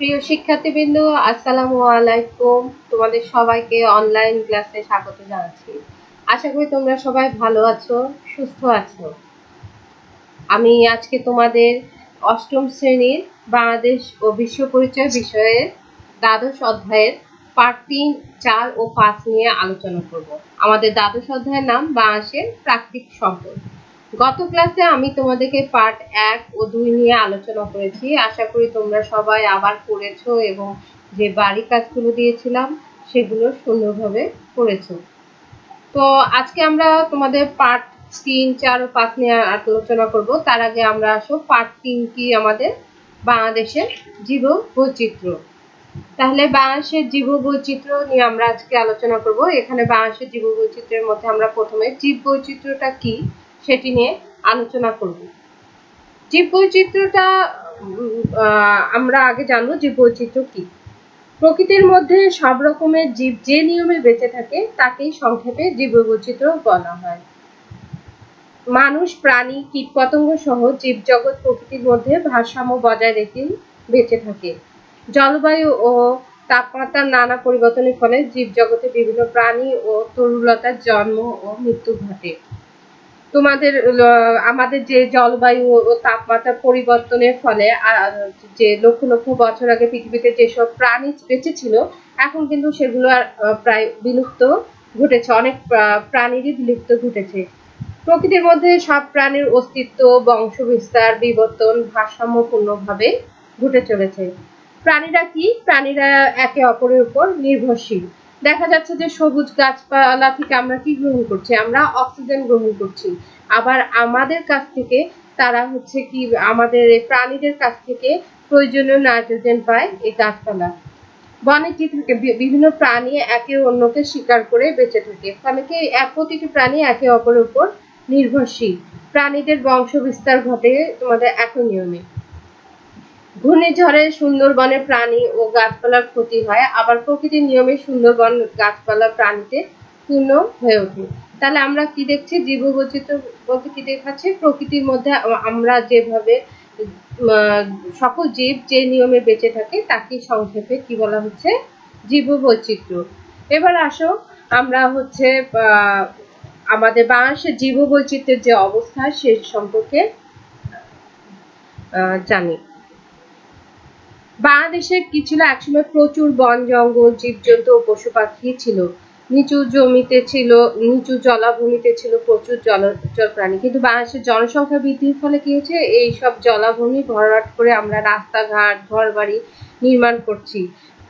প্রিয় শিক্ষার্থীবৃন্দ, আসসালামু আলাইকুম। তোমাদের সবাইকে অনলাইন ক্লাসে স্বাগত জানাচ্ছি। আশা করি তোমরা সবাই ভালো আছো, সুস্থ আছো। আমি আজকে তোমাদের অষ্টম শ্রেণীর বাংলাদেশ ও বিশ্ব পরিচয় বিষয়ের দ্বাদশ অধ্যায়ের পার্ট 3, 4 ও 5 নিয়ে আলোচনা করব। আমাদের দ্বাদশ অধ্যায়ের নাম বাংলাদেশের প্রাকৃতিক সম্পদ। গত ক্লাসে আমি তোমাদেরকে পার্ট 1 ও 2 নিয়ে আলোচনা করেছি। আশা করি তোমরা সবাই আবার পড়েছো এবং যে বাড়ি কাজগুলো দিয়েছিলাম সেগুলো সুন্দরভাবে করেছো। তো আজকে আমরা তোমাদের পার্ট 3, 4 ও 5 নিয়ে আলোচনা করব। তার আগে আমরা আসো পার্ট 3 কি আমাদের বাংলাদেশের জীববৈচিত্র্য। তাহলে বাংলাদেশের জীববৈচিত্র্য নিয়ে আমরা আজকে আলোচনা করব। এখানে বাংলাদেশের জীববৈচিত্র্যের মধ্যে আমরা প্রথমে জীববৈচিত্র্যটা কি সেটি নিয়ে আলোচনা করব। জীববৈচিত্র্যটা আমরা আগে জানবো জীববৈচিত্র্য কি। প্রকৃতির মধ্যে সব রকমের জীব যে নিয়মে বেঁচে থাকে তাকেই সংক্ষেপে জীববৈচিত্র্য বলা হয়। মানুষ, প্রাণী, কীটপতঙ্গ সহ জীবজগৎ প্রকৃতির মধ্যে ভারসাম্য বজায় রেখে বেঁচে থাকে। জলবায়ু ও তাপমাত্রার নানা পরিবর্তনের ফলে জীবজগতে বিভিন্ন প্রাণী ও তরুলতার জন্ম ও মৃত্যু ঘটে। আমাদের যে জলবায়ু ও তাপমাত্রা পরিবর্তনের ফলে যে লক্ষ লক্ষ বছর আগে পৃথিবীতে যেসব প্রাণী বেঁচে ছিল এখন কিন্তু সেগুলো প্রায় বিলুপ্ত ঘটেছে। অনেক প্রাণীরই বিলুপ্ত ঘটেছে। প্রকৃতির মধ্যে সব প্রাণীর অস্তিত্ব, বংশবিস্তার, বিবর্তন ভারসাম্যপূর্ণভাবে ঘটে চলেছে। প্রাণীরা কি? প্রাণীরা একে অপরের উপর নির্ভরশীল। দেখা যাচ্ছে যে সবুজ গাছপালা থেকে আমরা কি গ্রহণ করছি? আমরা অক্সিজেন গ্রহণ করছি। আবার আমাদের কাছ থেকে তারা হচ্ছে কি আমাদের এই প্রাণীদের কাছ থেকে প্রয়োজনীয় নাইট্রোজেন পায় এই গাছপালা। বনে কি থাকে? বিভিন্ন প্রাণী একে অন্যকে শিকার করে বেঁচে থাকে। ফলে কি প্রতিটি প্রাণী একে অপরের উপর নির্ভরশীল। প্রাণীদের বংশ বিস্তার ঘটে তোমাদের একই নিয়মে। ঘূর্ণিঝড়ে সুন্দরবনের প্রাণী ও গাছপালার ক্ষতি হয়, আবার প্রকৃতির নিয়মে সুন্দরবন গাছপালা প্রাণীতে পূর্ণ হয়ে ওঠে। তাহলে আমরা কি দেখছি? জীববৈচিত্র্য বলতে কি দেখাচ্ছে? প্রকৃতির মধ্যে আমরা যেভাবে সকল জীব যে নিয়মে বেঁচে থাকে তাকে সংক্ষেপে কি বলা হচ্ছে? জীববৈচিত্র্য। এবার আসো আমরা হচ্ছে আমাদের বাংলাদেশের জীববৈচিত্র্যের যে অবস্থা সে সম্পর্কে জানি। বাংলাদেশে কি ছিল? একসময় প্রচুর বন জঙ্গল, জীবজন্তু ও পশু পাখি ছিল। নিচু জমিতে ছিল, নিচু জলাভূমিতে ছিল প্রচুর জলচর প্রাণী। কিন্তু বাংলাদেশের জনসংখ্যা বৃদ্ধির ফলে কি হচ্ছে? এই সব জলাভূমি ভরাট করে আমরা রাস্তাঘাট, ঘরবাড়ি নির্মাণ করছি।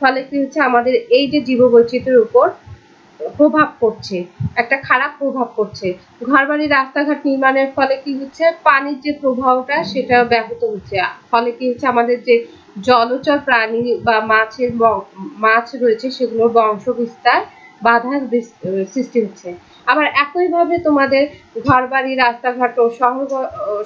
ফলে কি হচ্ছে? আমাদের এই যে জীববৈচিত্র্যের উপর প্রভাব পড়ছে, একটা খারাপ প্রভাব পড়ছে। ঘরবাড়ি, রাস্তাঘাট নির্মাণের ফলে কি হচ্ছে? পানির যে প্রবাহটা সেটা ব্যাহত হচ্ছে। ফলে কি হচ্ছে? আমাদের যে জলচর প্রাণী বা মাছ রয়েছে সেগুলোর বংশ বিস্তার বাধার সৃষ্টি হচ্ছে। আবার একইভাবে তোমাদের ঘরবাড়ি, রাস্তাঘাট ও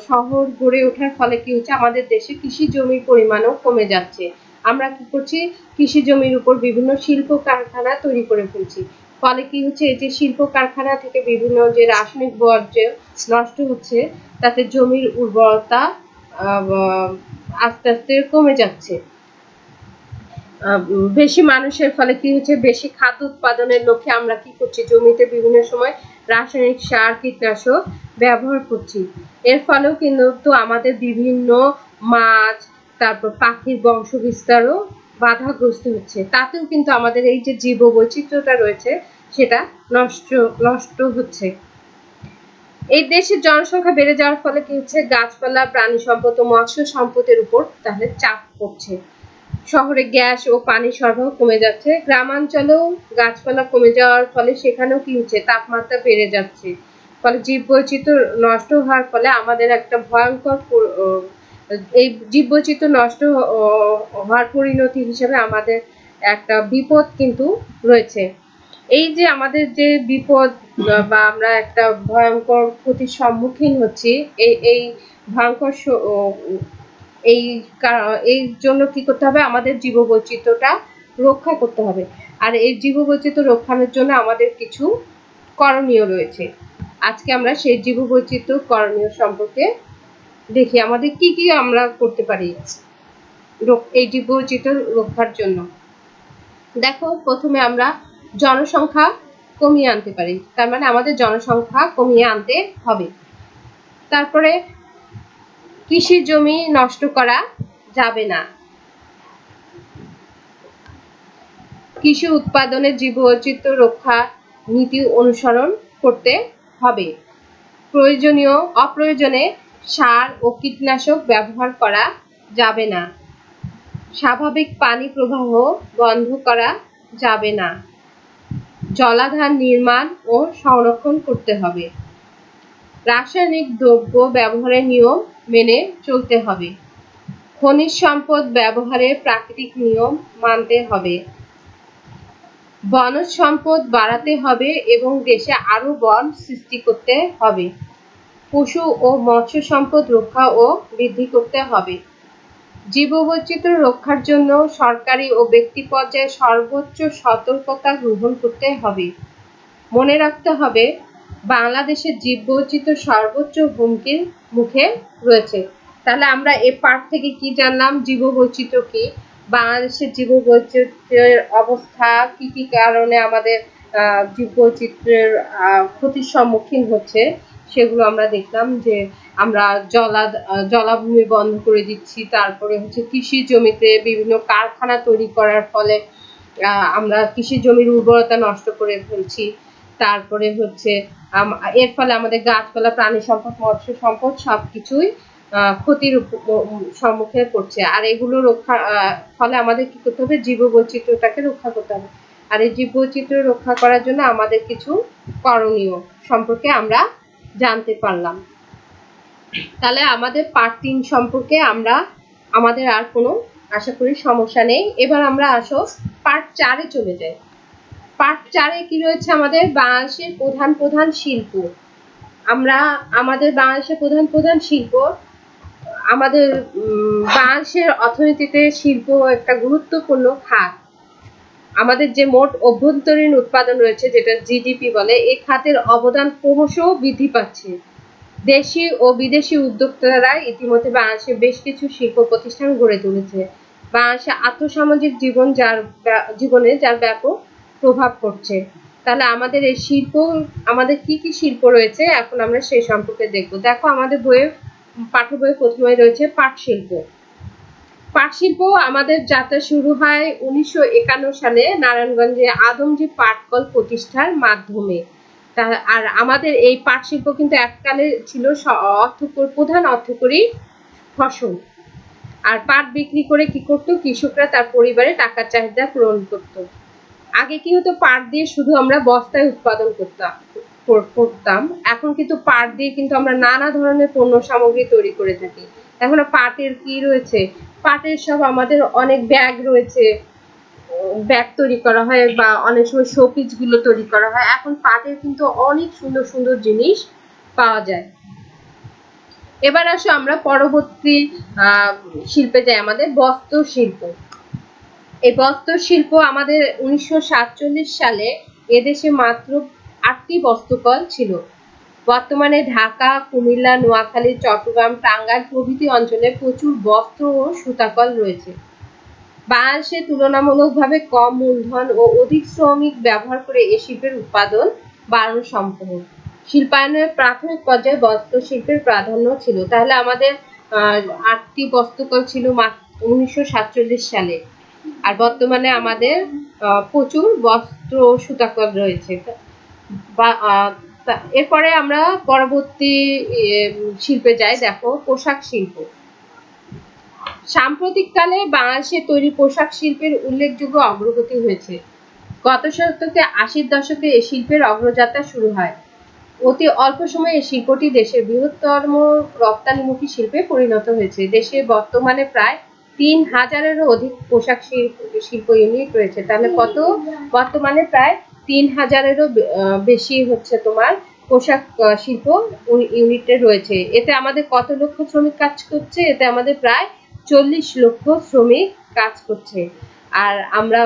শহর গড়ে ওঠার ফলে কি হচ্ছে? আমাদের দেশে কৃষি জমির পরিমাণও কমে যাচ্ছে। আমরা কি করছি? কৃষি জমির উপর বিভিন্ন শিল্প কারখানা তৈরি করে ফেলছি। ফলে কি হচ্ছে? এই যে শিল্প কারখানা থেকে বিভিন্ন যে রাসায়নিক বর্জ্য নষ্ট হচ্ছে তাতে জমির উর্বরতা আস্তে আস্তে কমে যাচ্ছে। বেশি মানুষের ফলে কি হচ্ছে? বেশি খাদ্য উৎপাদনের লক্ষ্যে আমরা কি করছি? জমিতে বিভিন্ন সময় রাসায়নিক সার, কীটনাশক ব্যবহার করছি। এর ফলেও কিন্তু আমাদের বিভিন্ন মাছ, তারপর পাখির বংশ বিস্তারও বাধাগ্রস্ত হচ্ছে। তাতেও কিন্তু আমাদের এই যে জীববৈচিত্র্যটা রয়েছে সেটা নষ্ট হচ্ছে। এই দেশের জনসংখ্যা বেড়ে যাওয়ার ফলে কি হচ্ছে? গাছপালা, প্রাণী সম্পদ ও মৎস্য সম্পদের উপর তাহলে চাপ পড়ছে। শহরে গ্যাস ও পানি সরবরাহ কমে যাচ্ছে। গ্রামাঞ্চলেও গাছপালা কমে যাওয়ার ফলে সেখানেও কি হচ্ছে? তাপমাত্রা বেড়ে যাচ্ছে। ফলে জীববৈচিত্র্য নষ্ট হওয়ার ফলে আমাদের একটা ভয়ঙ্কর এই জীববৈচিত্র্য নষ্ট হওয়ার পরিণতি হিসেবে আমাদের একটা বিপদ কিন্তু রয়েছে। এই যে আমাদের যে বিপদ বা আমরা একটা ভয়ঙ্কর ক্ষতির সম্মুখীন হচ্ছি, এই ভয়ঙ্কর এই জন্য কি করতে হবে? আমাদের জীববৈচিত্র্যটা রক্ষা করতে হবে। আর এই জীববৈচিত্র্য রক্ষার জন্য আমাদের কিছু করণীয় রয়েছে। আজকে আমরা সেই জীববৈচিত্র্য করণীয় সম্পর্কে দেখি আমাদের কি কি আমরা করতে পারি। এই জীববৈচিত্র্য রক্ষার জন্য। দেখো, প্রথমে আমরা জনসংখ্যা কমিয়ে আনতে পারি, তার মানে আমাদের জনসংখ্যা কমিয়ে আনতে হবে। তারপরে কৃষি জমি নষ্ট করা যাবে না, কৃষি উৎপাদনের জীববৈচিত্র্য রক্ষা নীতি অনুসরণ করতে হবে। অপ্রয়োজনে সার ও কীটনাশক ব্যবহার করা যাবে না, স্বাভাবিক পানি প্রবাহ বন্ধ করা যাবে না, জলাধার নির্মাণ ও সংরক্ষণ করতে হবে, রাসায়নিক দ্রব্য ব্যবহারের নিয়ম মেনে চলতে হবে, খনিজ সম্পদ ব্যবহারের প্রাকৃতিক নিয়ম মানতে হবে, বনজ সম্পদ বাড়াতে হবে এবং দেশে আরো বন সৃষ্টি করতে হবে, পশু ও মৎস্য সম্পদ রক্ষা ও বৃদ্ধি করতে হবে। জীববৈচিত্র্য রক্ষার জন্য সরকারি ও ব্যক্তি পর্যায়ে সর্বোচ্চ সতর্কতা গ্রহণ করতে হবে। মনে রাখতে হবে, বাংলাদেশের জীববৈচিত্র্য সর্বোচ্চ হুমকির মুখে রয়েছে। তাহলে আমরা এই পাঠ থেকে কি জানলাম? জীববৈচিত্র্য কি, বাংলাদেশের জীববৈচিত্র্যের অবস্থা কি কি কারণে আমাদের জীববৈচিত্র্যের ক্ষতির সম্মুখীন হচ্ছে সেগুলো আমরা দেখলাম। যে আমরা জলাভূমি বন্ধ করে দিচ্ছি, তারপরে হচ্ছে কৃষি জমিতে বিভিন্ন কারখানা তৈরি করার ফলে আমরা কৃষি জমির উর্বরতা নষ্ট করে ফেলছি, তারপরে হচ্ছে এর ফলে আমাদের গাছপালা, প্রাণী সম্পদ, মৎস্য সম্পদ সবকিছুই ক্ষতির সম্মুখে পড়ছে। আর এগুলো রক্ষা ফলে আমাদের কি করতে হবে? জীববৈচিত্র্যটাকে রক্ষা করতে হবে। আর এই জীববৈচিত্র্য রক্ষা করার জন্য আমাদের কিছু করণীয় সম্পর্কে আমরা জানতে পারলাম। তাহলে আমাদের পার্ট 3 সম্পর্কে আমাদের আর কোনো আশা করি সমস্যা নেই। এবার আমরা আসো পার্ট 4-এ চলে যাই। পার্ট 4-এ কি রয়েছে? আমাদের বাংলাদেশের প্রধান প্রধান শিল্প। আমাদের বাংলাদেশের প্রধান প্রধান শিল্প, আমাদের বাংলাদেশের অর্থনীতিতে শিল্প একটা গুরুত্বপূর্ণ খাত। আমাদের যে মোট অভ্যন্তরীণ উৎপাদন রয়েছে, যেটা জিডিপি বলে, এই খাতের অবদান ক্রমশ বৃদ্ধি পাচ্ছে। দেশি ও বিদেশি উদ্যোক্তারা ইতিমধ্যে বাংলাদেশে বেশ কিছু শিল্প প্রতিষ্ঠান গড়ে তুলেছে। বাংলাদেশে আর্থসামাজিক জীবনে যার ব্যাপক প্রভাব পড়ছে। তাহলে আমাদের এই শিল্প, আমাদের কি কি শিল্প রয়েছে এখন আমরা সেই সম্পর্কে দেখব। দেখো, আমাদের পাঠ্য বইয়ে প্রথমে রয়েছে পাট শিল্প। পাট শিল্প আমাদের যাত্রা শুরু হয় 1951 সালে নারায়ণগঞ্জে আদমজী পাটকল প্রতিষ্ঠার মাধ্যমে। আর আমাদের এই পাট শিল্প কিন্তু এককালে ছিল প্রধান অর্থকরী ফসল। আর পাট বিক্রি করে কি করতো? কৃষকরা তার পরিবারে টাকার চাহিদা পূরণ করত। আগে কি হতো? পাট দিয়ে শুধু আমরা বস্তায় উৎপাদন করতাম। এখন কিন্তু পাট দিয়ে কিন্তু আমরা নানা ধরনের পণ্য সামগ্রী তৈরি করে থাকি। এখন পাটের কি রয়েছে? পাটের সব আমাদের অনেক ব্যাগ রয়েছে, ব্যাগ তৈরি করা হয়, বা অনেক সময় শোপিস গুলো তৈরি করা হয়। এখন পাটের কিন্তু অনেক সুন্দর সুন্দর জিনিস পাওয়া যায়। এবার আসো আমরা পরবর্তী শিল্পে যাই, আমাদের বস্ত্র শিল্প। এই বস্ত্র শিল্প আমাদের 1947 সালে এদেশে মাত্র 8টি বস্ত্রকল ছিল। বর্তমানে ঢাকা, কুমিল্লা, নোয়াখালী, চট্টগ্রাম, টাঙ্গাইল প্রভৃতি অঞ্চলে প্রচুর বস্ত্র ও সুতাকল রয়েছে। বাংলাদেশে তুলনামূলকভাবে কম মূলধন ও অধিক শ্রমিক ব্যবহার করে এই শিল্পের উৎপাদন বাড়ানো সম্ভব। শিল্পায়নের প্রাথমিক পর্যায়ে বস্ত্র শিল্পের প্রাধান্য ছিল। তাহলে আমাদের 8টি বস্ত্রকল ছিল 1947 সালে, আর বর্তমানে আমাদের প্রচুর বস্ত্র সুতাকল রয়েছে। এরপরে আমরা পরবর্তী শিল্পে যাই। দেখো, পোশাক শিল্প। সাম্প্রতিককালে বাংলাদেশে তৈরি পোশাক শিল্পের উল্লেখযোগ্য অগ্রগতি হয়েছে। গত শতকে 80-র দশকে এই শিল্পের অগ্রযাত্রা শুরু হয়। অতি অল্প সময়ে এই শিল্পটি দেশের বৃহত্তম রপ্তানিমুখী শিল্পে পরিণত হয়েছে। দেশে বর্তমানে প্রায় 3000-এরও অধিক পোশাক শিল্প ইউনিট রয়েছে। তাহলে কত? বর্তমানে প্রায় 3000-এরও বেশি হচ্ছে তোমার পোশাক শিল্প ইউনিটে রয়েছে। এতে আমাদের কত লক্ষ শ্রমিক কাজ করছে? এতে আমাদের প্রায় 40 লক্ষ শ্রমিক কাজ করছে। আর আমরা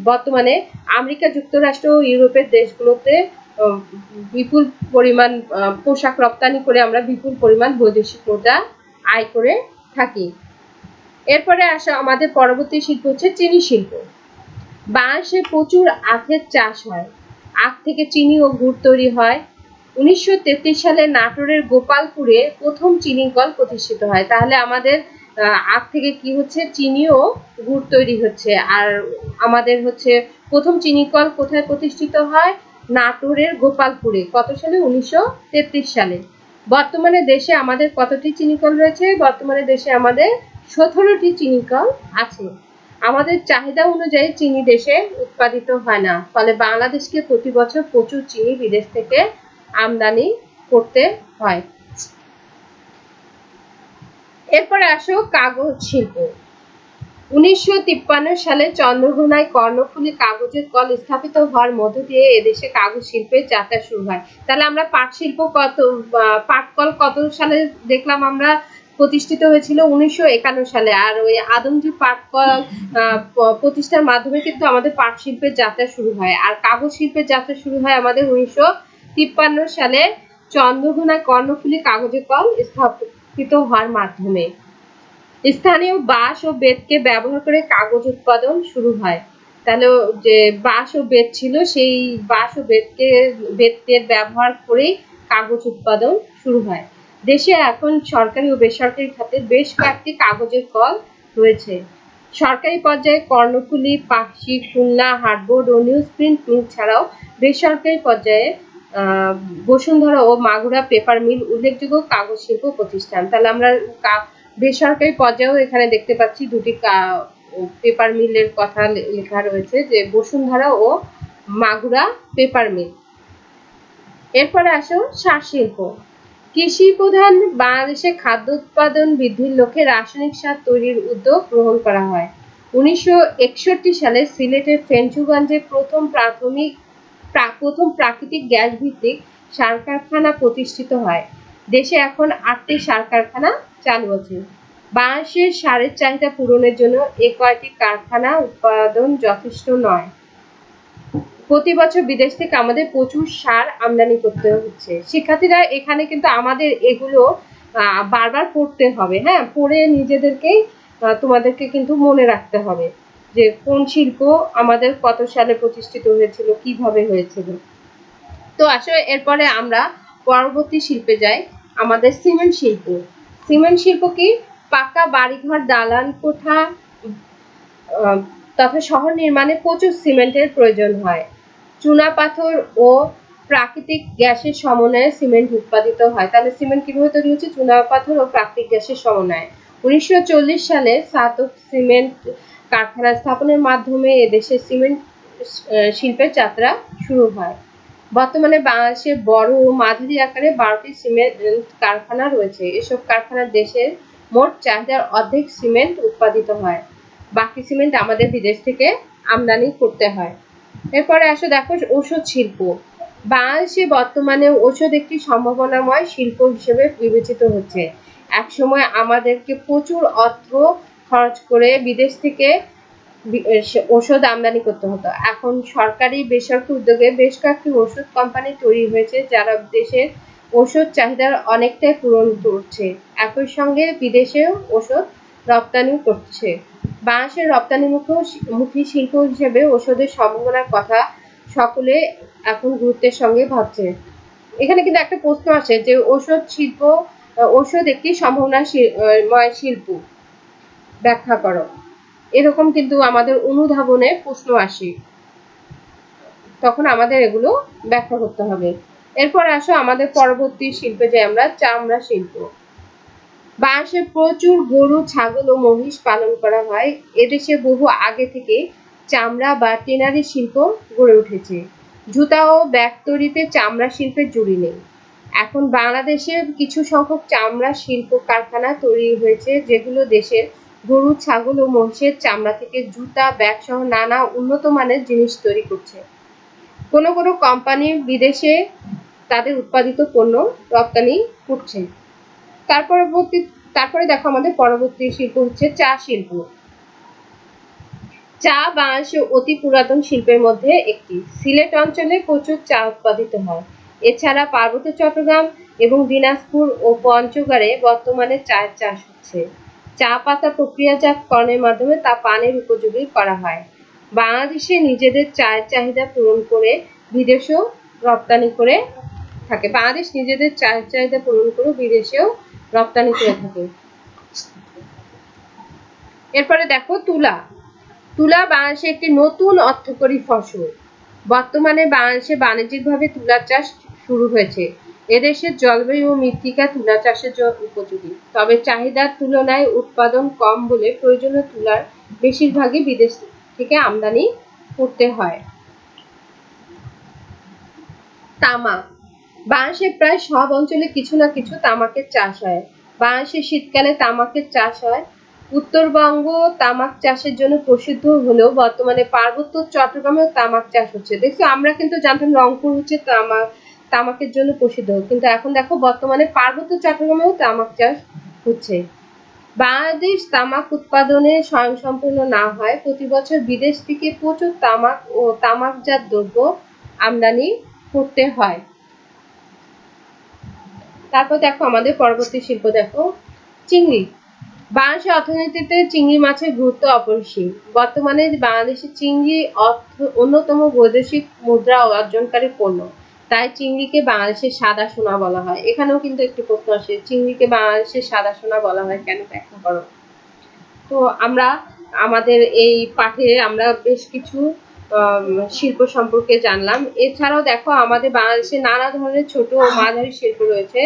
বর্তমানে আমেরিকা যুক্তরাষ্ট্র ও ইউরোপের দেশগুলোতে বিপুল পরিমাণ পোশাক রপ্তানি করে আমরা বিপুল পরিমাণ বৈদেশিক মুদ্রা আয় করে থাকি। এরপরে আসা আমাদের পরবর্তী শিল্প হচ্ছে চিনি শিল্প। বাংলাদেশে প্রচুর আখের চাষ হয়। আখ থেকে চিনি ও গুড় তৈরি হয়। 1933 সালে নাটোরের গোপালপুরে প্রথম চিনি কল প্রতিষ্ঠিত হয়। তাহলে আমাদের আখ থেকে কি হচ্ছে, চিনি ও গুড় তৈরি হচ্ছে। আর আমাদের হচ্ছে প্রথম চিনি কল কোথায় প্রতিষ্ঠিত হয়? নাটোরের গোপালপুরে। কত সালে? 1933 সালে। বর্তমানে দেশে আমাদের কতটি চিনি কল রয়েছে? বর্তমানে দেশে আমাদের 17টি চিনি কল আছে। আমাদের চাহিদা অনুযায়ী চিনি দেশে উৎপাদিত হয় না, ফলে বাংলাদেশকে প্রতি বছর প্রচুর চিনি বিদেশ থেকে আমদানি করতে হয়। এরপরে আসো কাগজ শিল্প। 1953 সালে চন্দ্রঘোনায় কর্ণফুলী কাগজের কল স্থাপিত হওয়ার মধ্য দিয়ে এদেশে কাগজ শিল্পের যাত্রা শুরু হয়। তাহলে আমরা পাট শিল্প পাট কল কত সালে দেখলাম আমরা প্রতিষ্ঠিত হয়েছিল? 1951 সালে। আর ওই আদমজি পাট কল প্রতিষ্ঠার মাধ্যমে কিন্তু আমাদের পাট শিল্পের যাত্রা শুরু হয়। আর কাগজ শিল্পের যাত্রা শুরু হয় আমাদের 1953 সালে চন্দ্রঘোনায় কর্ণফুলী কাগজের কল স্থাপিত হওয়ার মাধ্যমে। স্থানীয় বাঁশ ও বেতকে ব্যবহার করে কাগজ উৎপাদন শুরু হয়। তাহলে যে বাঁশ ও বেত ছিল, সেই বাঁশ ও বেতের ব্যবহার করেই কাগজ উৎপাদন শুরু হয়। দেশে এখন সরকারি ও বেসরকারি খাতে বেশ কয়েকটি কাগজের কল রয়েছে। সরকারি পর্যায়ে কর্ণফুলী, পাকশি, খুলনা, হাটবোর্ড ও নিউজ প্রিন্ট মিল ছাড়াও বেসরকারি পর্যায়ে বসুন্ধরা ও মাগুরা পেপার মিল উল্লেখযোগ্য কাগজ শিল্প প্রতিষ্ঠান। তাহলে আমরা বেসরকারি পর্যায়েও এখানে দেখতে পাচ্ছি দুটি পেপার মিলের কথা লেখা রয়েছে, যে বসুন্ধরা ও মাগুরা পেপার মিল। এরপরে আসো সার শিল্প। কৃষি প্রধান বাংলাদেশে খাদ্য উৎপাদন বৃদ্ধির লক্ষ্যে রাসায়নিক সার তৈরির উদ্যোগ গ্রহণ করা হয়। 1961 সালে সিলেটের ফেঞ্চুগঞ্জে প্রথম প্রাকৃতিক গ্যাস ভিত্তিক সার কারখানা প্রতিষ্ঠিত হয়। দেশে এখন 8টি সার কারখানা চালু আছে। বাংলাদেশের সারের চাহিদা পূরণের জন্য এই কয়টি কারখানা উৎপাদন যথেষ্ট নয়। প্রতি বছর বিদেশ থেকে আমাদের প্রচুর সার আমদানি করতে হচ্ছে। শিক্ষার্থীরা এখানে কিন্তু আমাদের এগুলো বারবার পড়তে হবে, হ্যাঁ, পড়ে নিজেদেরকেই তোমাদেরকে কিন্তু মনে রাখতে হবে যে কোন শিল্প আমাদের কত সালে প্রতিষ্ঠিত হয়েছিল, কিভাবে হয়েছিল। তো আসলে এরপরে আমরা পরবর্তী শিল্পে যাই, আমাদের সিমেন্ট শিল্প। সিমেন্ট শিল্প কি? পাকা বাড়িঘর, দালান কোঠা তথা শহর নির্মাণে প্রচুর সিমেন্টের প্রয়োজন হয়। চুনাপাথর ও প্রাকৃতিক গ্যাসের সমন্বয়ে সিমেন্ট উৎপাদিত হয়। তাহলে সিমেন্ট কিভাবে তৈরি হচ্ছে? চুনাপাথর ও প্রাকৃতিক গ্যাসের সমন্বয়ে। 1940 সালে সাতক সিমেন্ট কারখানা স্থাপনের মাধ্যমে এদেশে সিমেন্ট শিল্পের যাত্রা শুরু হয়। বর্তমানে বাংলাদেশে বড় ও মাঝারি আকারে 12টি সিমেন্ট কারখানা রয়েছে। এসব কারখানার দেশের মোট চাহিদার অর্ধেক সিমেন্ট উৎপাদিত হয়। বাকি সিমেন্ট আমাদের বিদেশ থেকে আমদানি করতে হয়। এরপরে আসো দেখো ঔষধ শিল্প। বাংলাদেশে বর্তমানে ঔষধ একটি সম্ভাবনাময় শিল্প হিসেবে বিবেচিত হচ্ছে। একসময় আমাদেরকে প্রচুর অর্থ খরচ করে বিদেশ থেকে ওষুধ আমদানি করতে হতো। এখন সরকারি বেসরকারি উদ্যোগে বেশ কয়েকটি ওষুধ কোম্পানি তৈরি হয়েছে, যারা দেশের ওষুধ চাহিদার অনেকটাই পূরণ করছে। একই সঙ্গে বিদেশেও ওষুধ রপ্তানি করছে। বাংলাদেশের রপ্তানিমুখী শিল্প হিসেবে ওষুধের সম্ভাবনার কথা সকলে এখন গুরুত্বের সঙ্গে ভাবছে। এখানে কিন্তু একটা প্রশ্ন আসে যে ওষুধ একটি সম্ভাবনাময় শিল্প, ব্যাখ্যা করো। এরকম কিন্তু আমাদের অনুধাবনে প্রশ্ন আসে, তখন আমাদের এগুলো ব্যাখ্যা করতে হবে। এরপর আসো আমাদের পরবর্তী শিল্পে যাই আমরা, চামড়া শিল্প। বাংলাদেশে প্রচুর গরু, ছাগল ও মহিষ পালন করা হয়। এদেশে বহু আগে থেকে চামড়া বা টেনারি শিল্প গড়ে উঠেছে। জুতা ও ব্যাগ তৈরিতে চামড়া শিল্পের জুড়ি নেই। এখন বাংলাদেশে কিছু সংখ্যক চামড়া শিল্প কারখানা তৈরি হয়েছে, যেগুলো দেশের গরু, ছাগল ও মহিষের চামড়া থেকে জুতা, ব্যাগ সহ নানা উন্নত মানের জিনিস তৈরি করছে। কোনো কোনো কোম্পানি বিদেশে তাদের উৎপাদিত পণ্য রপ্তানি করছে। তারপরে দেখো আমাদের পরবর্তী শিল্প হচ্ছে চা শিল্প। চা বাংলাদেশের অতি পুরাতন শিল্পের মধ্যে একটি। সিলেট অঞ্চলে প্রচুর চা উৎপাদিত হয়। এছাড়া পার্বত্য চট্টগ্রাম এবং দিনাজপুর ও পঞ্চগড়ে বর্তমানে চায়ের চাষ হচ্ছে। চা পাতা প্রক্রিয়াজাতকরণের মাধ্যমে তা পানের উপযোগী করা হয়। বাংলাদেশে নিজেদের চায়ের চাহিদা পূরণ করে বিদেশেও রপ্তানি করে থাকে। বাংলাদেশ নিজেদের চায়ের চাহিদা পূরণ করে বিদেশেও রপ্তানি করে থাকে। এরপরে দেখো তুলা। তুলা বাংলাদেশে একটি নতুন অর্থকরী ফসল। বর্তমানে বাংলাদেশে বাণিজ্যিকভাবে তুলা চাষ শুরু হয়েছে। এদেশের জলবায়ু ও মৃত্তিকা তুলা চাষের জন্য উপযোগী, তবে চাহিদার তুলনায় উৎপাদন কম বলে প্রয়োজনীয় তুলার বেশিরভাগই বিদেশ থেকে আমদানি করতে হয়। তামাক। বাংলাদেশের প্রায় সব অঞ্চলে কিছু না কিছু তামাকের চাষ হয়। বাংলাদেশে শীতকালে তামাকের চাষ হয়। উত্তরবঙ্গ তামাক চাষের জন্য প্রসিদ্ধ হলেও বর্তমানে পার্বত্য চট্টগ্রামেও তামাক চাষ হচ্ছে। দেখছো, আমরা কিন্তু জানতাম রংপুর হচ্ছে তামাকের জন্য প্রসিদ্ধ, কিন্তু এখন দেখো বর্তমানে পার্বত্য চট্টগ্রামেও তামাক চাষ হচ্ছে। বাংলাদেশ তামাক উৎপাদনে স্বয়ংসম্পূর্ণ না হয় প্রতি বছর বিদেশ থেকে প্রচুর তামাক ও তামাকজাত দ্রব্য আমদানি করতে হয়। তারপর দেখো আমাদের পরবর্তী শিল্প দেখো চিংড়ি। বাংলাদেশের অর্থনীতিতে চিংড়ি মাছের গুরুত্ব অপরিসীম। বর্তমানে বাংলাদেশে চিংড়ি অন্যতম বৈদেশিক মুদ্রা অর্জনকারী পণ্য, তাই চিংড়িকে বাংলাদেশের সাদা সোনা বলা হয়। এখানেও কিন্তু একটি প্রশ্ন আসে, চিংড়িকে বাংলাদেশের সাদা সোনা বলা হয় কেন, ব্যাখ্যা করো। তো আমরা আমাদের এই পাঠে আমরা বেশ কিছু শিল্প সম্পর্কে জানলাম। এছাড়াও দেখো আমাদের বাংলাদেশে নানা ধরনের ছোট ও মাঝারি শিল্প রয়েছে।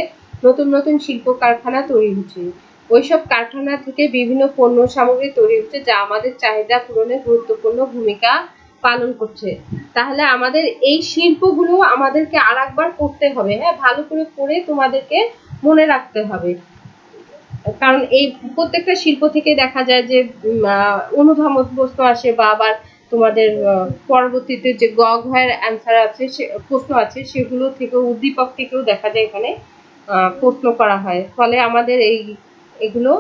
নতুন নতুন শিল্প কারখানা তৈরি হচ্ছে। ওইসব কারখানা থেকে বিভিন্ন পণ্য সামগ্রী তৈরি হচ্ছে, যা আমাদের চাহিদা পূরণে গুরুত্বপূর্ণ ভূমিকা পালন করছে। তাহলে আমাদের এই শিল্পগুলো আমাদেরকে আরেকবার পড়তে হবে, হ্যাঁ, ভালো করে পড়ে তোমাদেরকে মনে রাখতে হবে। কারণ এই প্রত্যেকটা শিল্প থেকে দেখা যায় যে অনুধাবন প্রশ্ন আসে, বা আবার তোমাদের পরবর্তীতে যে গ ঘয়ের অ্যান্সার আছে, প্রশ্ন আছে, সেগুলো থেকেও উদ্দীপক থেকেও দেখা যায় এখানে প্রশ্ন করা হয়। ফলে আমাদের এগুলো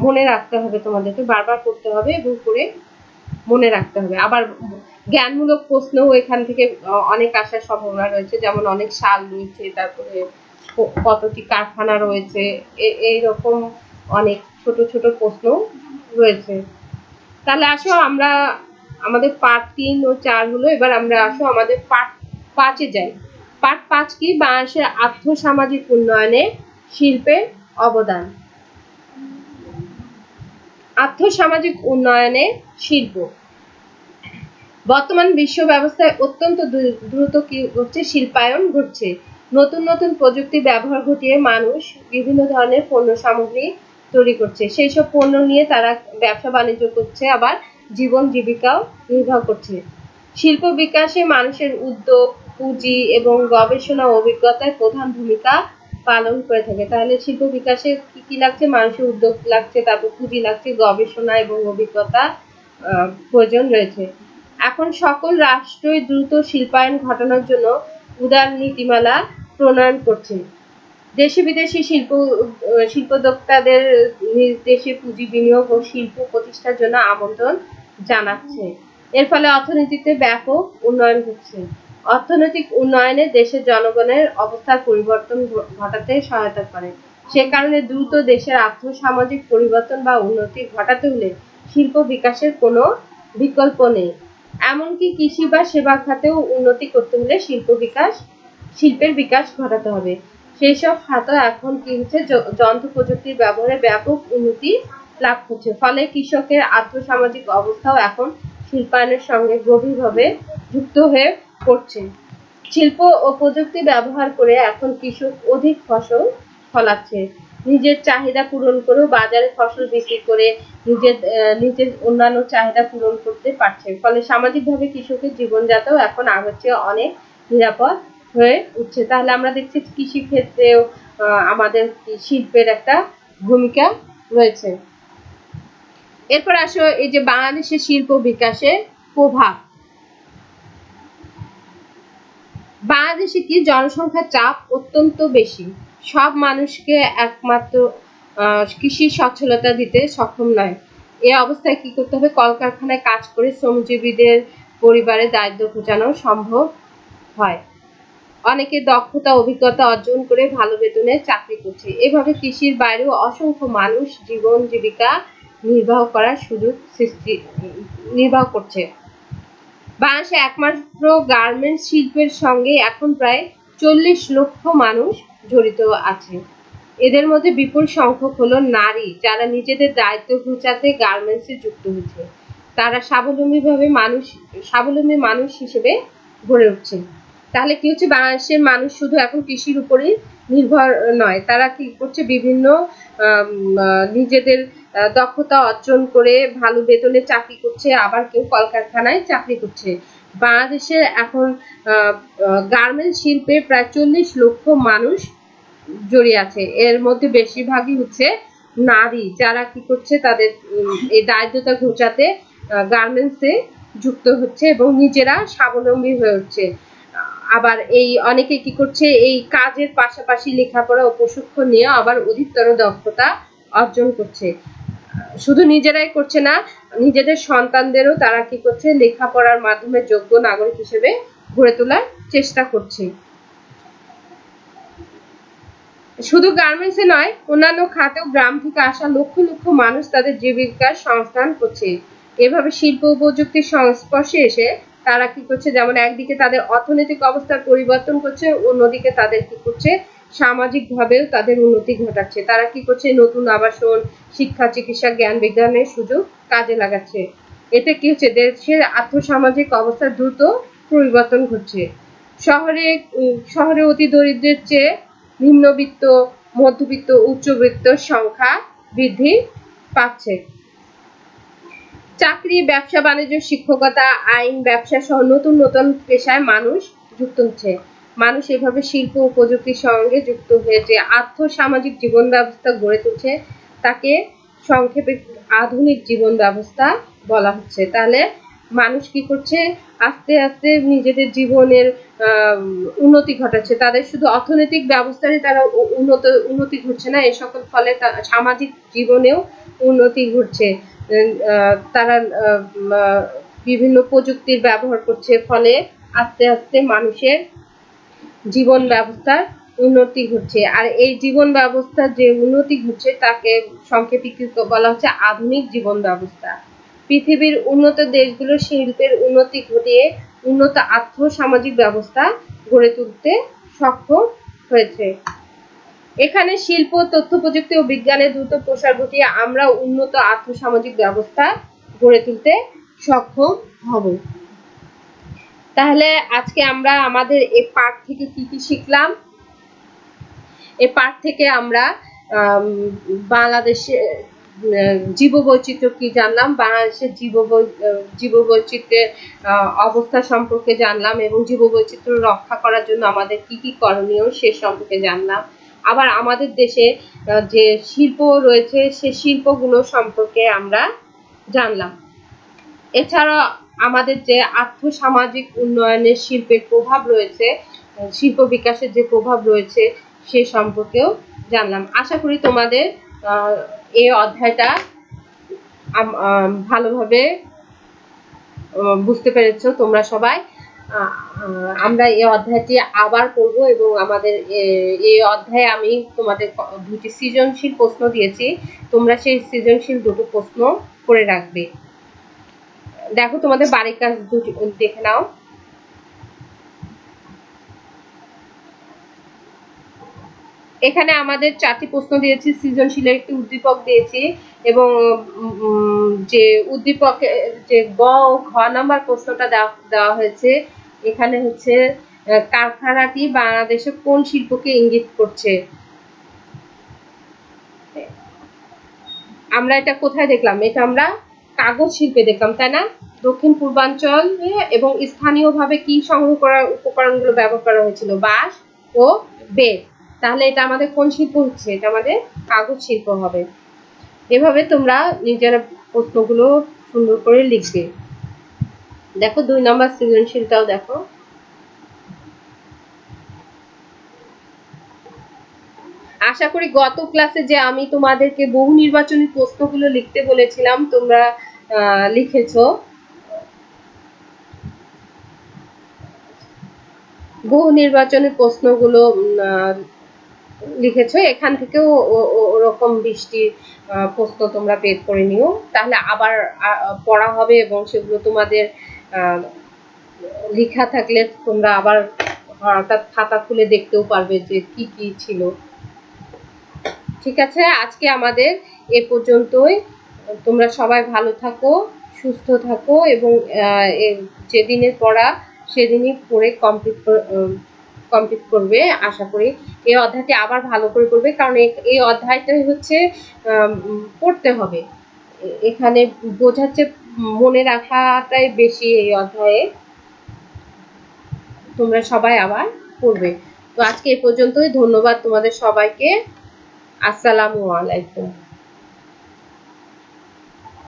মনে রাখতে হবে, তোমাদেরকে বারবার করতে হবে এবং করে মনে রাখতে হবে। আবার জ্ঞানমূলক প্রশ্নও এখান থেকে অনেক আসার সম্ভাবনা রয়েছে, যেমন অনেক সাল রয়েছে, তারপরে কতটি কারখানা রয়েছে, এইরকম অনেক ছোট ছোট প্রশ্ন রয়েছে। তাহলে আসো আমরা আমাদের পার্ট 3 ও 4 হলো, এবার আমরা আসো আমাদের পার্ট 5-এ যাই। পার্ট 5 কি? বাংলাদেশের আর্থ-সামাজিক উন্নয়নে শিল্পের অবদান। আর্থ-সামাজিক উন্নয়নে শিল্প। বর্তমান বিশ্ব ব্যবস্থায় অত্যন্ত দ্রুত কি হচ্ছে? শিল্পায়ন ঘটছে। নতুন নতুন প্রযুক্তি ব্যবহার ঘটিয়ে মানুষ বিভিন্ন ধরনের পণ্য সামগ্রী তৈরি করছে। সেই সব পণ্য নিয়ে তারা ব্যবসা বাণিজ্য করছে, আবার জীবন জীবিকাও নির্বাহ করছে। শিল্প বিকাশে মানুষের উদ্যোগ, পুঁজি এবং গবেষণা অভিজ্ঞতায় প্রধান ভূমিকা পালন করে থাকে। তাহলে শিল্প বিকাশে কি কি লাগছে? মানুষের উদ্যোগ লাগছে, তারপর পুঁজি লাগছে, গবেষণা এবং অভিজ্ঞতা প্রয়োজন রয়েছে। এখন সকল রাষ্ট্রই দ্রুত শিল্পায়ন ঘটানোর জন্য উদার নীতিমালা প্রণয়ন করছে। দেশি বিদেশি শিল্পোদ্যোক্তাদের নিজ দেশে পুঁজি বিনিয়োগ ও শিল্প প্রতিষ্ঠার জন্য আমন্ত্রণ জানাচ্ছে। এর ফলে অর্থনীতিতে ব্যাপক উন্নয়ন হচ্ছে। অর্থনৈতিক উন্নয়নে দেশের জনগণের অবস্থার পরিবর্তন ঘটাতে সহায়তা করে। সে কারণে দ্রুত দেশের আর্থ-সামাজিক পরিবর্তন বা উন্নতি ঘটাতে হলে শিল্প বিকাশের কোনো বিকল্প নেই। এমনকি কৃষি বা সেবা খাতেও উন্নতি করতে হলে শিল্পের বিকাশ ঘটাতে হবে। সেই সব খাত এখন কি হচ্ছে? যন্ত্র প্রযুক্তির ব্যবহারে ব্যাপক উন্নতি লাভ করছে। ফলে কৃষকের আর্থ-সামাজিক অবস্থাও এখন শিল্পায়নের সঙ্গে গভীরভাবে যুক্ত হয়ে পড়ছে। শিল্প ও প্রযুক্তি ব্যবহার করে এখন কৃষক অধিক ফসল ফলাচ্ছে। নিজের চাহিদা পূরণ করেও বাজারে ফসল বিক্রি করে নিজের অন্যান্য চাহিদা পূরণ করতে পারছে। ফলে সামাজিকভাবে কৃষকের জীবনযাত্রাও এখন আগের চেয়ে অনেক নিরাপদ হয়ে উঠছে। তাহলে আমরা দেখছি কৃষি ক্ষেত্রেও আমাদের শিল্পের একটা ভূমিকা রয়েছে। এরপর আসো এই যে বাংলাদেশের শিল্প বিকাশের প্রভাব। বাংলাদেশে কি জনসংখ্যার চাপ অত্যন্ত বেশি। সব মানুষকে একমাত্র কৃষি সচ্ছলতা দিতে সক্ষম নয়। এ অবস্থায় কি করতে হবে? কলকারখানায় কাজ করে শ্রমজীবীদের পরিবারের দারিদ্র্য ঘোচানো সম্ভব হয়। অনেকে দক্ষতা অভিজ্ঞতা অর্জন করে ভালো বেতনে চাকরি করছে। এভাবে কৃষির বাইরেও অসংখ্য মানুষ জীবন জীবিকা নির্বাহ করছে। বাংলাদেশে একমাত্র গার্মেন্টস শিল্পের সঙ্গে এখন প্রায় 40 লক্ষ মানুষ জড়িত আছে। এদের মধ্যে বিপুল সংখ্যক হলো নারী, যারা নিজেদের দায়িত্ব ঘুচাতে গার্মেন্টসে যুক্ত হচ্ছে। তারা স্বাবলম্বী মানুষ হিসেবে গড়ে উঠছে। তাহলে কি হচ্ছে, বাংলাদেশের মানুষ শুধু এখন কৃষির উপরে নির্ভর নয়, তারা কি করছে, বিভিন্ন নিজেদের দক্ষতা অর্জন করে ভালো বেতনে চাকরি করছে, আবার কেউ কলকারখানায় চাকরি করছে। বাংলাদেশে এখন গার্মেন্টস শিল্পে প্রায় 40 লক্ষ মানুষ জড়িয়ে আছে। এর মধ্যে বেশিরভাগই হচ্ছে নারী, যারা কি করছে, তাদের এই দারিদ্রতা ঘোচাতে গার্মেন্টসে যুক্ত হচ্ছে এবং নিজেরা স্বাবলম্বী হয়ে উঠছে। আবার এই অনেকে কি করছে, এই কাজের পাশাপাশি লেখাপড়া ও প্রশিক্ষণ নিয়ে আবার অধিকতর দক্ষতা অর্জন করছে। শুধু নিজেরাই করছে না, নিজেদের সন্তানদেরও তারা কি করছে, লেখাপড়ার মাধ্যমে যোগ্য নাগরিক হিসেবে গড়ে তোলার চেষ্টা করছে। শুধু গার্মেন্টসে নয়, অন্যান্য খাতেও গ্রাম থেকে আসা লক্ষ লক্ষ মানুষ তাদের জীবিকার সংস্থান করছে। এভাবে শিল্প ও প্রযুক্তির সংস্পর্শে এসে তারা কি করছে, যেমন একদিকে তাদের অর্থনৈতিক অবস্থার পরিবর্তন করছে, অন্যদিকে তাদের কি করছে, সামাজিক ভাবেও তাদের উন্নতি ঘটাচ্ছে। তারা কি করছে, নতুন আবাসন, শিক্ষা, চিকিৎসা, জ্ঞান বিজ্ঞানের সুযোগ কাজে লাগাচ্ছে। এতে কি হচ্ছে, দেশের আর্থসামাজিক অবস্থার দ্রুত পরিবর্তন ঘটছে। শহরে অতি দরিদ্রের চেয়ে নিম্নবিত্ত, মধ্যবিত্ত, উচ্চবিত্ত সংখ্যা বৃদ্ধি পাচ্ছে। চাকরি, ব্যবসা বাণিজ্য, শিক্ষকতা, আইন, ব্যবসা সহ নতুন নতুন পেশায় মানুষ যুক্ত হচ্ছে। মানুষ এভাবে শিল্প ও প্রযুক্তির সঙ্গে যুক্ত হয়ে যে আর্থসামাজিক জীবন ব্যবস্থা গড়ে তুলছে, তাকে সংক্ষেপে আধুনিক জীবন ব্যবস্থা বলা হচ্ছে। তাহলে মানুষ কি করছে, আস্তে আস্তে নিজেদের জীবনের উন্নতি ঘটাচ্ছে। তাদের শুধু অর্থনৈতিক ব্যবস্থারই তারা উন্নতি ঘটছে না, এ সকল ফলে সামাজিক জীবনেও উন্নতি ঘটছে। তারা বিভিন্ন প্রযুক্তির ব্যবহার করছে, ফলে আস্তে আস্তে মানুষের জীবন ব্যবস্থার উন্নতি ঘটছে। আর এই জীবন ব্যবস্থার যে উন্নতি ঘটছে, তাকে সংক্ষেপে বলা হচ্ছে আধুনিক জীবন ব্যবস্থা। পৃথিবীর উন্নত দেশগুলো শিল্পের উন্নতি ঘটিয়ে উন্নত আর্থসামাজিক ব্যবস্থা গড়ে তুলতে সক্ষম হয়েছে। এখানে শিল্প, তথ্য প্রযুক্তি ও বিজ্ঞানের দ্রুত প্রসার ঘটিয়ে আমরা উন্নত আর্থসামাজিক ব্যবস্থা গড়ে তুলতে সক্ষম হব। তাহলে আজকে আমরা আমাদের এই পাঠ থেকে কি কি শিখলাম? এই পাঠ থেকে আমরা বাংলাদেশে জীববৈচিত্র্য কি জানলাম, বাংলাদেশের জীববৈচিত্র্যের অবস্থা সম্পর্কে জানলাম এবং জীববৈচিত্র্য রক্ষা করার জন্য আমাদের কি কি করণীয় সে সম্পর্কে জানলাম। আবার আমাদের দেশে যে শিল্প রয়েছে, সে শিল্পগুলো সম্পর্কে আমরা জানলাম। এছাড়া আমাদের যে আর্থসামাজিক উন্নয়নের শিল্পের প্রভাব রয়েছে, শিল্প বিকাশের যে প্রভাব রয়েছে, সে সম্পর্কেও জানলাম। আশা করি তোমাদের এই অধ্যায়টা ভালোভাবে বুঝতে পেরেছো তোমরা সবাই। আমরা এই অধ্যায়টি আবার করব এবং আমাদের এই অধ্যায়ে আমি তোমাদের দুটি সৃজনশীল প্রশ্ন দিয়েছি, তোমরা সেই সৃজনশীল দুটো প্রশ্ন করে রাখবে। দেখো তোমাদের বাড়ির কাজ দুটি দেখে নাও। এখানে আমাদের 4টি প্রশ্ন দিয়েছি, সৃজনশীলের একটি উদ্দীপক দিয়েছি এবং যে উদ্দীপকে যে গ ও ঘ নাম্বার প্রশ্নটা দেওয়া হয়েছে, এখানে হচ্ছে কারখানাটি বাংলাদেশে কোন শিল্পকে ইঙ্গিত করছে। আমরা এটা কোথায় দেখলাম? এটা আমরা কাগজ শিল্পে দেখলাম, তাই না? দক্ষিণ পূর্বাঞ্চল এবং স্থানীয়ভাবে কি সংগ্রহ করার উপকরণগুলো ব্যবহার করা হয়েছিল? বাঁশ ও বেত। তাহলে এটা আমাদের কোন শিল্প হচ্ছে? এটা আমাদের কাগজ শিল্প হবে। এভাবে তোমরা নিজেরা প্রশ্নগুলো সুন্দর করে লিখবে। দেখো 2 নম্বর সৃজনশীলটাও দেখো। আশা করি গত ক্লাসে যে আমি তোমাদেরকে বহু নির্বাচনী প্রশ্নগুলো লিখতে বলেছিলাম, তোমরা লিখেছো। বহু নির্বাচনের প্রশ্নগুলো লিখেছো, এখান থেকেও ওরকম 20টি প্রশ্ন তোমরা বের করে নিও, তাহলে আবার পড়া হবে এবং সেগুলো তোমাদের লেখা থাকলে তোমরা আবার হঠাৎ খাতা খুলে দেখতেও পারবে যে কি কি ছিল। ঠিক আছে, আজকে আমাদের এ পর্যন্তই। তোমরা সবাই ভালো থাকো, সুস্থ থাকো এবং যেদিনের পড়া সেদিনই পড়ে কমপ্লিট করবে আশা করি। এই অধ্যায়টি আবার ভালো করে করবে, কারণ এই অধ্যায়টাই হচ্ছে পড়তে হবে, এখানে বোঝাচ্ছে মনে রাখাটাই বেশি এই অধ্যায়ে। তোমরা সবাই আবার পড়বে। তো আজকে এই পর্যন্তই, ধন্যবাদ তোমাদের সবাইকে। আসসালামু আলাইকুম।